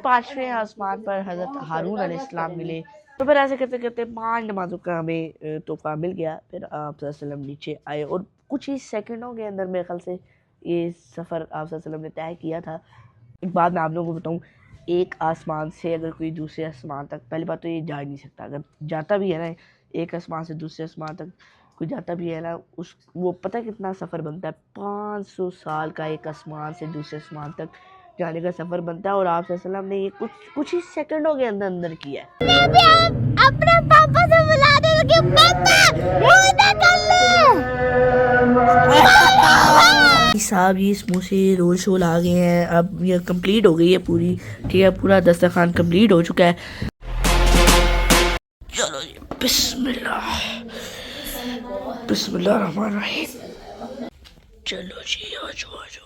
पांचवें आसमान पर हज़रत हारून अलैहिस्सलाम मिले। तो फिर ऐसे करते करते 5 नमाज़ों का हमें तोहफ़ा मिल गया। फिर आप सल्लल्लाहु अलैहि वसल्लम नीचे आए और कुछ ही सेकंडों के अंदर मेरे ख़्याल से ये सफ़र आप सल्लल्लाहु अलैहि वसल्लम ने तय किया था। एक बात मैं आप लोगों को बताऊँ, एक आसमान से अगर कोई दूसरे आसमान तक, पहली बात तो ये जा ही नहीं सकता। अगर जाता भी है ना, एक आसमान से दूसरे आसमान तक कोई जाता भी है ना, उस वो पता है कितना सफ़र बनता है। 500 साल का एक आसमान से दूसरे आसमान तक जाने का सफ़र बनता है और आप सल्लल्लाहु अलैहि वसल्लम ने ये कुछ ही सेकंडों के अंदर अंदर किया है। अपने पापा से बुला दे कि पापा मुझे कर ले। साहब ये इसमें से रोल शोल आ गए हैं। अब ये कंप्लीट हो गई है पूरी, ठीक है, पूरा दस्तरखान कंप्लीट हो चुका है। चलो जी, बिस्मिल्लाह बिस्मिल्लाह रहमान रहीम। चलो जी, आजो आजो आजो।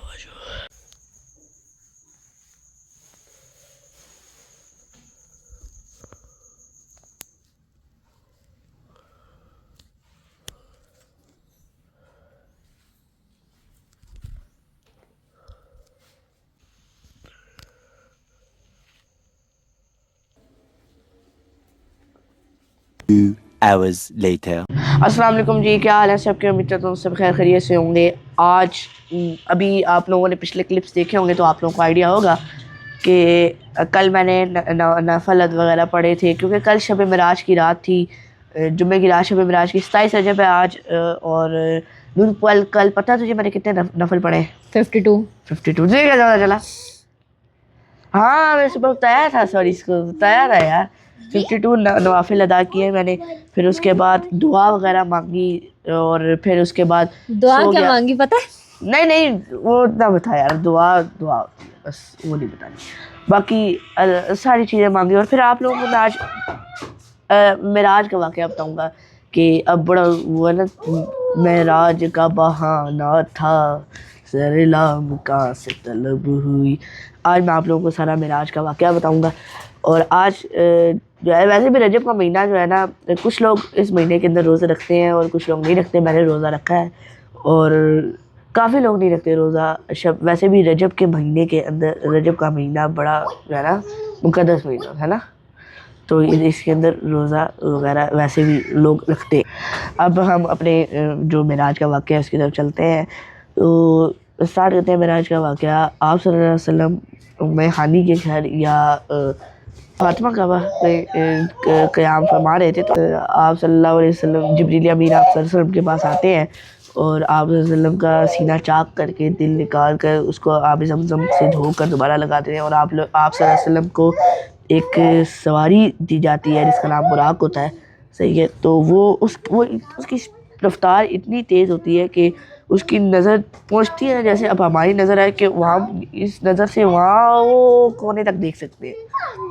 hours later. अस्सलाम वालेकुम जी, क्या हाल है सबके? उम्मीद करता हूँ सब खैर खैरियत से होंगे। आज अभी आप लोगों ने पिछले क्लिप्स देखे होंगे तो आप लोगों को आइडिया होगा कि कल मैंने नफल वगैरह पढ़े थे, क्योंकि कल शब मिराज की रात थी, जुम्मे की रात शब मिराज की 27 रजब है आज। और नूर कल पता है तुझे मैंने कितने नफल पढ़े? 52। तुझे क्या पता चला? हाँ, मैं सुबह बताया था, सॉरी, इसको बताया था यार। 52 नवाफिल अदा किए मैंने। फिर उसके बाद दुआ वगैरह मांगी और फिर उसके बाद दुआ क्या मांगी पता है? नहीं वो ना बता यार, दुआ दुआ बस वो नहीं बतानी, बाकी सारी चीज़ें मांगी। और फिर आप लोगों को मैं आज मेराज का वाक़या बताऊँगा कि अब बड़ा वो है ना, मेराज का बहाना था, सरेलाम का से तलब हुई। आज मैं आप लोगों को सारा मेराज का वाक़या बताऊँगा। और आज जो है, वैसे भी रजब का महीना जो है ना, कुछ लोग इस महीने के अंदर रोज़े रखते हैं और कुछ लोग नहीं रखते। मैंने रोज़ा रखा है और काफ़ी लोग नहीं रखते रोज़ा। वैसे भी रजब के महीने के अंदर, रजब का महीना बड़ा जो है ना मुक़द्दस महीना है ना, तो इसके अंदर रोज़ा वगैरह वैसे भी लोग रखते हैं। अब हम अपने जो मेराज का वाक़या है उसकी तरफ चलते हैं। तो स्टार्ट करते हैं मेराज का वाक़या। आप सल्लल्लाहु अलैहि वसल्लम में हानी के घर या फातिमा काबा पे क़याम फरमा रहे थे। तो आप सल्लल्लाहु अलैहि वसल्लम, जिब्रील अमीन आप सल्लल्लाहु अलैहि वसल्लम के पास आते हैं और आप सल्लल्लाहु अलैहि वसल्लम का सीना चाक करके दिल निकाल कर उसको आब ज़मज़म से धोकर दोबारा लगाते हैं। और आप सल्लल्लाहु अलैहि वसल्लम को एक सवारी दी जाती है जिसका नाम बुराक होता है, सही है। तो वो उसकी रफ्तार इतनी तेज़ होती है कि उसकी नज़र पहुंचती है ना, जैसे अब हमारी नज़र है कि वहाँ इस नज़र से वहाँ वो कोने तक देख सकते हैं,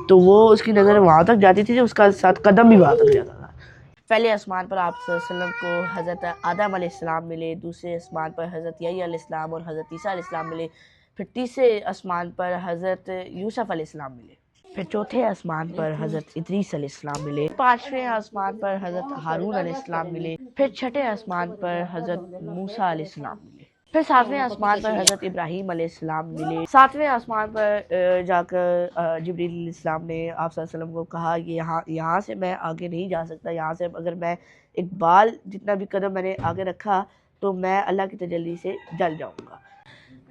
तो वो उसकी नज़र वहाँ तक जाती थी, उसका साथ कदम भी वहाँ तक जाता था। पहले आसमान पर आप सल्लल्लाहु अलैहि वसल्लम को हज़रत आदम अलैहिस्सलाम मिले, दूसरे आसमान पर हज़रत यहया अलैहिस्सलाम और हज़रत ईसा अलैहिस्सलाम मिले, फिर तीसरे आसमान पर हज़रत यूसुफ अलैहिस्सलाम मिले, फिर चौथे आसमान पर हज़रत इदरीस अलैहिस्सलाम मिले, पांचवें आसमान पर हज़रत हारून अलैहिस्सलाम मिले, फिर छठे आसमान पर हज़रत मूसा अलैहिस्सलाम मिले, फिर सातवें आसमान पर हज़रत इब्राहीम अलैहिस्सलाम मिले। सातवें आसमान पर जाकर जिब्रील अलैहिस्सलाम ने आप सल्लल्लाहु अलैहि वसल्लम को कहा कि यहाँ से मैं आगे नहीं जा सकता, यहाँ से अगर मैं एक बाल जितना भी कदम मैंने आगे रखा तो मैं अल्लाह की तजल्ली से जल जाऊँगा।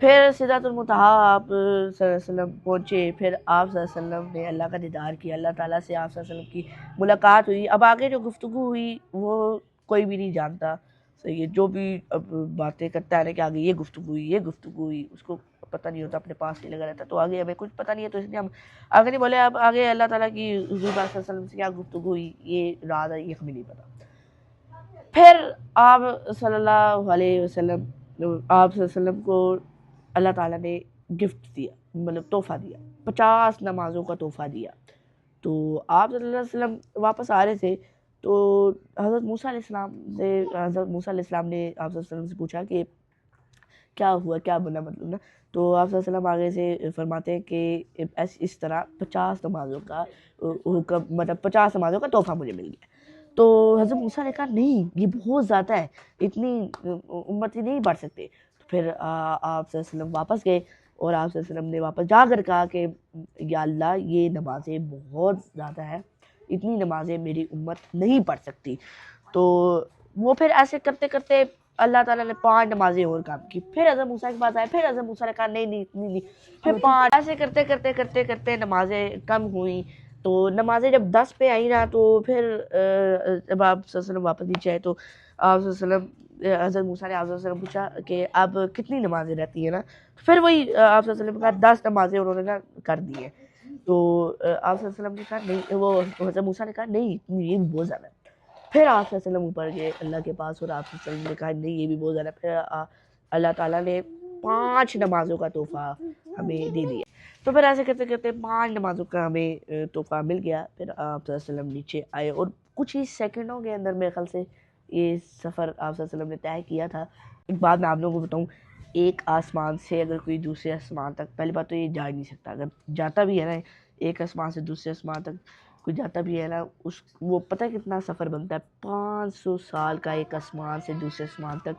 फिर सिदरतुल मुंतहा आप सल्लल्लाहु अलैहि वसल्लम पहुँचे। फिर आप सल्लल्लाहु अलैहि वसल्लम ने अल्लाह का दीदार किया, अल्लाह ताला से आप सल्लल्लाहु अलैहि वसल्लम की मुलाकात हुई। अब आगे जो गुफ्तगू हुई वो कोई भी नहीं जानता, सही है। जो भी अब बातें करता है ना कि आगे ये गुफ्तगू हुई, उसको पता नहीं होता, अपने पास नहीं लगा रहता, तो आगे हमें कुछ पता नहीं है, तो इसलिए हम आगे नहीं बोले। अब आगे अल्लाह ताला की हुज़ूर पाक सल्लल्लाहु अलैहि वसल्लम से क्या गुफ्तगू हुई ये राज है, ये हमें नहीं पता। फिर आप सल्लल्लाहु अलैहि वसल्लम को अल्लाह ताला ने गिफ्ट दिया, मतलब तोहफ़ा दिया, 50 नमाज़ों का तोहफ़ा दिया। तो आप सल्लल्लाहु अलैहि वसल्लम वापस आ रहे थे तो हज़रत मूसा अलैहिस्सलाम ने आप सल्लल्लाहु अलैहि वसल्लम से पूछा कि क्या हुआ, क्या बना, मतलब ना। तो आप सल्लल्लाहु अलैहि वसल्लम आगे से फरमाते हैं कि इस तरह 50 नमाज़ों का हुक्म, मतलब 50 नमाज़ों का तोहफ़ा मुझे मिल गया। तो हज़रत मूसा ने कहा नहीं, ये बहुत ज़्यादा है, इतनी उम्मत ही नहीं बढ़ सकते। तो फिर आप सल्लल्लाहु अलैहि वसल्लम वापस गए और आप सल्लल्लाहु अलैहि वसल्लम ने वापस जाकर कहा कि या अल्लाह ये नमाज़ें बहुत ज़्यादा है, इतनी नमाज़ें मेरी उम्मत नहीं पढ़ सकती। तो वो फिर ऐसे करते करते अल्लाह ताला ने 5 नमाज़ें और काम की। फिर हज़रत मूसा के पास आए, फिर हज़रत मूसा ने कहा नहीं नहीं इतनी नहीं, फिर 5 ऐसे करते करते करते करते नमाज़ें कम हुई। तो नमाज़ें जब 10 पे आई ना तो फिर जब आप सल्लल्लाहु अलैहि वसल्लम वापस नीचे आए तो आप सल्लल्लाहु अलैहि वसल्लम हज़रत मूसा ने आप सल्लल्लाहु अलैहि वसल्लम पूछा कि अब कितनी नमाज़ें रहती हैं ना, फिर वही आप सल्लल्लाहु अलैहि वसल्लम ने कहा 10 नमाज़ें उन्होंने ना कर दी हैं। तो आप सल्लल्लाहु अलैहि वसल्लम ने कहा नहीं, वो हज़रत मूसा ने कहा नहीं ये भी बहुत ज़्यादा है। फिर आप सल्लल्लाहु अलैहि वसल्लम ऊपर गए अल्लाह के पास और आप सल्लल्लाहु अलैहि वसल्लम ने कहा नहीं ये भी बहुत ज़्यादा है। फिर अल्लाह ताला ने 5 नमाज़ों का तोहफ़ा हमें दे दिया। तो फिर ऐसे करते करते 5 नमाज़ों का हमें तोहफ़ा मिल गया। फिर आप सल्लल्लाहु अलैहि वसल्लम नीचे आए और कुछ ही सेकंडों के अंदर मेरे ख्याल से ये सफ़र आप सल्लल्लाहु अलैहि वसल्लम ने तय किया था। एक बात मैं आप लोगों को बताऊँ, एक आसमान से अगर कोई दूसरे आसमान तक, पहली बात तो ये जा ही नहीं सकता, अगर जाता भी है ना एक आसमान से दूसरे आसमान तक कोई जाता भी है ना, उस वो पता है कितना सफ़र बनता है, 500 साल का एक आसमान से दूसरे आसमान तक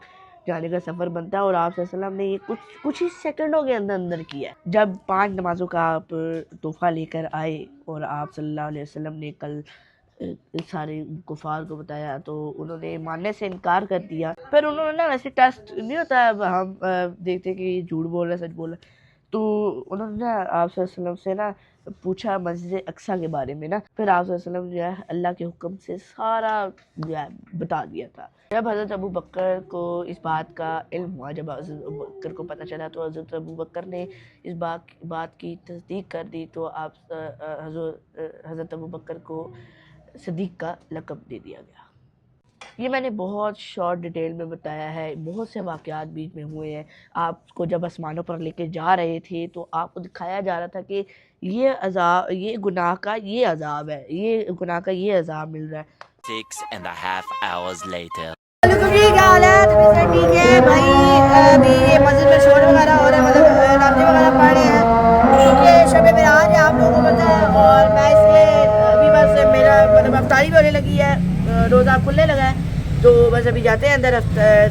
जाने का सफ़र बनता है। और आप सल्लल्लाहु अलैहि वसल्लम ने ये कुछ ही सेकंडों के अंदर अंदर किया है। जब 5 नमाज़ों का आप तोहफ़ा लेकर आए और आप सल्लल्लाहु अलैहि वसल्लम ने कल सारे कुफार को बताया तो उन्होंने मानने से इनकार कर दिया। फिर उन्होंने ना वैसे टेस्ट नहीं होता, अब हम देखते कि ये झूठ बोल रहा है सच बोल रहा है, तो उन्होंने ना आप सल्लल्लाहु अलैहि वसल्लम से ना पूछा मस्जिद अक्सा के बारे में ना। फिर आप सल्लल्लाहु अलैहि वसल्लम जो है अल्लाह के हुक्म से सारा जो है बता दिया था। जब हज़रत अबू बकर को इस बात का इल्म हुआ, जब हज़रत अबू बकर को पता चला तो हज़रत अबू बकर ने इस बात की तस्दीक कर दी। तो आप हज़रत अबू बकर को सदीक का लक़ब दे दिया गया। ये मैंने बहुत शॉर्ट डिटेल में बताया है, बहुत से वाक़यात बीच में हुए हैं। आपको जब आसमानों पर लेके जा रहे थे तो आपको दिखाया जा रहा था कि ये अज़ाब, ये गुनाह का ये अज़ाब है, ये गुनाह का ये अज़ाब मिल रहा है। 6.5 hours later. क्या हाल है? तो सर ठीक है भाई, अभी ये मस्जिद में शोर वगैरह हो रहा है, मतलब नाते वगैरह पढ़ रहे हैं क्योंकि शब मेराज है, आप लोगों को पता है। और मैं इसलिए अभी बस मेरा मतलब अफ्तारी भी होने लगी है, रोज़ा खुलने लगा है, तो बस अभी जाते हैं अंदर,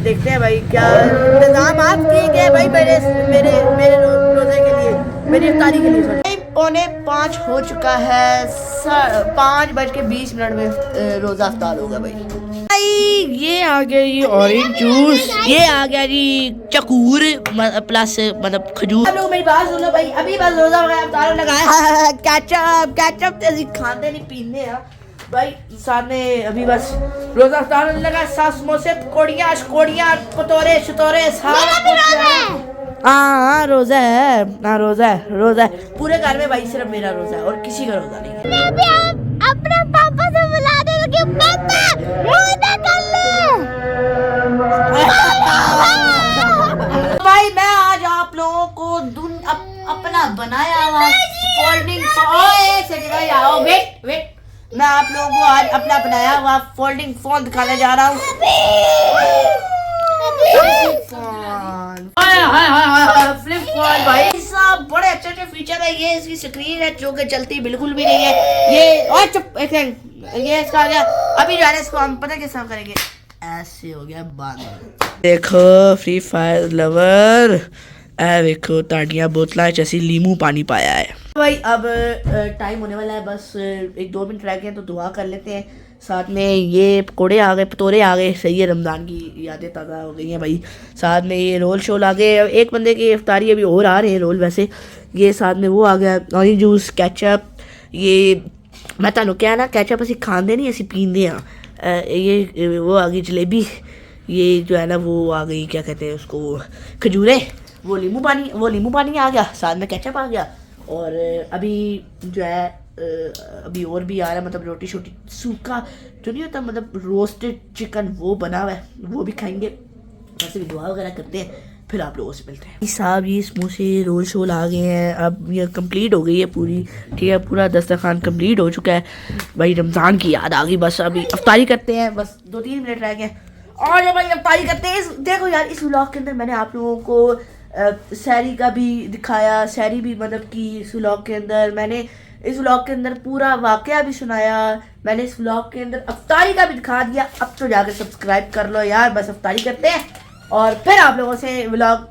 देखते हैं भाई क्या इंतजाम आप ठीक है भाई मेरे मेरे मेरे रोज़े के लिए, मेरी अफ्तारी के लिए। 4:45 हो चुका है, 5:20 में रोज़ा अफ्तार होगा भाई। ये आ गया जी ऑरेंज जूस, ये आ गया जी चकूर प्लस मतलब खजूर। लोग मेरी बात सुनो भाई, अभी बस रोज़ा वगैरह अफ्तार लगाया, केचप तो खाते नहीं पीने हैं भाई, साथ में अभी बस रोज़ा अफ्तार लगा, समोसे पकौड़ियाँ शकोड़ियाँ पतोरे शतोरे सारा कुछ। हाँ रोज़ा है, हाँ रोज़ा है पूरे घर में भाई, सिर्फ मेरा रोज़ा है और किसी का रोज़ा नहीं है। मैं भी अपने पापा से बुला दे कि पापा रोज़ा कर ले। भाई मैं आज आप लोगों को अपना बनाया हुआ फोल्डिंग, वेट मैं आप लोगों को आज अपना बनाया हुआ फोल्डिंग फोन दिखाने जा रहा हूँ। फ्लिप फोन भाई साहब, बड़े अच्छे अच्छे फीचर है। ये इसकी स्क्रीन है जो कि चलती बिल्कुल भी नहीं है। ये और चुप एक सेकंड, ये इसका आ गया। अभी जाने इसको हम पता कैसे हम करेंगे, ऐसे हो गया बंद। देखो फ्री फायर लवर, देखो ताड़ियाँ बोतला जैसी लीमू पानी पाया है भाई। अब टाइम होने वाला है, बस 1-2 मिनट रह गए तो दुआ कर लेते हैं। साथ में ये पकोड़े आ गए, पतोरे आ गए, सही है, रमज़ान की यादें ताज़ा हो गई हैं भाई। साथ में ये रोल शोल आ गए, एक बंदे की इफ्तारी अभी और आ रहे हैं रोल वैसे। ये साथ में वो आ गया ऑरेंज जूस, केचप, ये मैं तुहानू क्या ना केचप असी खाते नहीं असी पींदे हाँ। ये वो आ गई जलेबी, ये जो है ना वो आ गई क्या कहते हैं उसको खजूरें, वो नींबू पानी आ गया, साथ में केचप आ गया। और अभी जो है अभी और भी आ रहा है, मतलब रोटी शोटी सूखा जो नहीं होता, मतलब रोस्टेड चिकन वो बना हुआ है, वो भी खाएंगे। वैसे भी दुआ वगैरह करते हैं, फिर आप लोगों से मिलते हैं। साहब ये समोसे रोल शोल आ गए हैं, अब ये कंप्लीट हो गई है पूरी, ठीक है, पूरा दस्तरखान कंप्लीट हो चुका है भाई। रमज़ान की याद आ गई, बस अभी अफ्तारी करते हैं, बस 2-3 मिनट रह गए और भाई अफ्तारी करते हैं। देखो यार इस व्लॉग के अंदर मैंने आप लोगों को सहरी का भी दिखाया, सहरी भी मतलब कि इस व्लॉग के अंदर मैंने इस व्लॉग के अंदर पूरा वाकया भी सुनाया, मैंने इस व्लॉग के अंदर अफ्तारी का भी दिखा दिया। अब तो जाकर सब्सक्राइब कर लो यार, बस अफ्तारी करते हैं और फिर आप लोगों से व्लॉग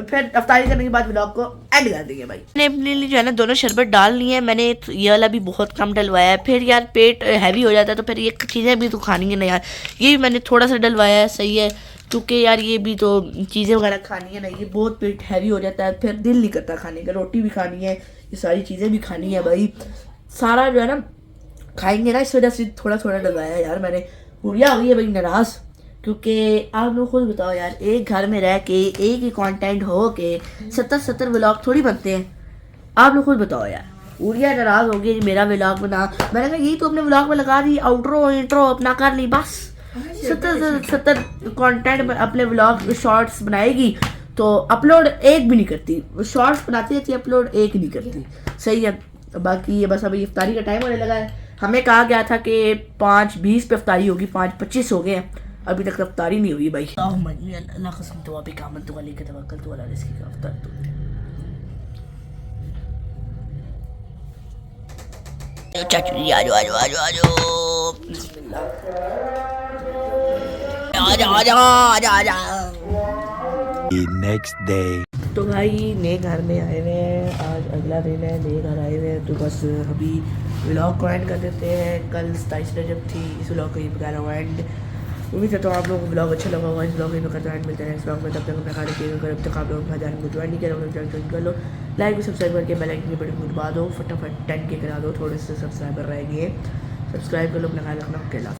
फिर अफ्तारी करने के बाद व्लॉग को एंड कर देंगे भाई। मैंने अपने लिए जो है ना दोनों शरबत डाल लिए हैं, मैंने ये वाला भी बहुत कम डलवाया है, फिर यार पेट हैवी हो जाता है तो फिर ये चीज़ें भी तो खानी है ना यार, ये भी मैंने थोड़ा सा डलवाया है, सही है, क्योंकि यार ये भी तो चीज़ें वगैरह खानी है ना, ये बहुत पेट हैवी हो जाता है, फिर दिल नहीं करता खाने का, रोटी भी खानी है, ये सारी चीज़ें भी खानी है भाई, सारा जो है ना खाएंगे ना, इस वजह से थोड़ा थोड़ा डलवाया यार मैंने। गुड़िया हो गई है भाई नाराज़, क्योंकि आप लोग खुद बताओ यार, एक घर में रह के एक ही कंटेंट हो के 70 व्लॉग थोड़ी बनते हैं, आप लोग खुद बताओ यार। गुड़िया नाराज़ हो गई मेरा व्लॉग बना, मैंने कहा यही तो अपने व्लॉग में लगा दी, आउटरो इंट्रो अपना कर ली, बस 70 कंटेंट अपने व्लॉग शॉर्ट्स बनाएगी तो अपलोड एक भी नहीं करती, शॉर्ट्स बनाती रहती है, अपलोड एक नहीं करती, सही है। बाकी ये बस अभी इफ्तारी का टाइम होने लगा है, हमें कहा गया था कि 5:20 पे इफ्तारी होगी, 5:25 हो गए हैं, अभी तक इफ्तारी नहीं हुई भाई। अल्लाह कसम तो अभी काम तो वाली के तवक्कल तो वाला रिस्क का अफ्तार तो चाचू जी आजो आजो आजो आजो बिस्मिल्लाह आजा आजा आजा आजा। The next day. तो भाई नए घर में आए हुए हैं, आज अगला दिन है, नए घर आए हुए हैं, तो बस अभी व्लॉग को एंड कर देते हैं। कल 27 रजब थी, इस व्लॉग को ही बता रहा हूँ एंड। उम्मीद करता हूँ आप लोगों को व्लॉग अच्छा लगा होगा, इस व्लॉग में करते हैं, मिलते हैं नेक्स्ट व्लॉग में, तब तक अपना खाने पीने कर, अब तक आप लोगों का जान को ज्वाइन नहीं किया, ज्वाइन कर लो, लाइक सब्सक्राइब करके बेल आइकन की बटन दबा दो, फटाफट 10K करा दो, थोड़े से सब्सक्राइबर रह गए, सब्सक्राइब कर लो, अपना ख्याल रखना, अकेला।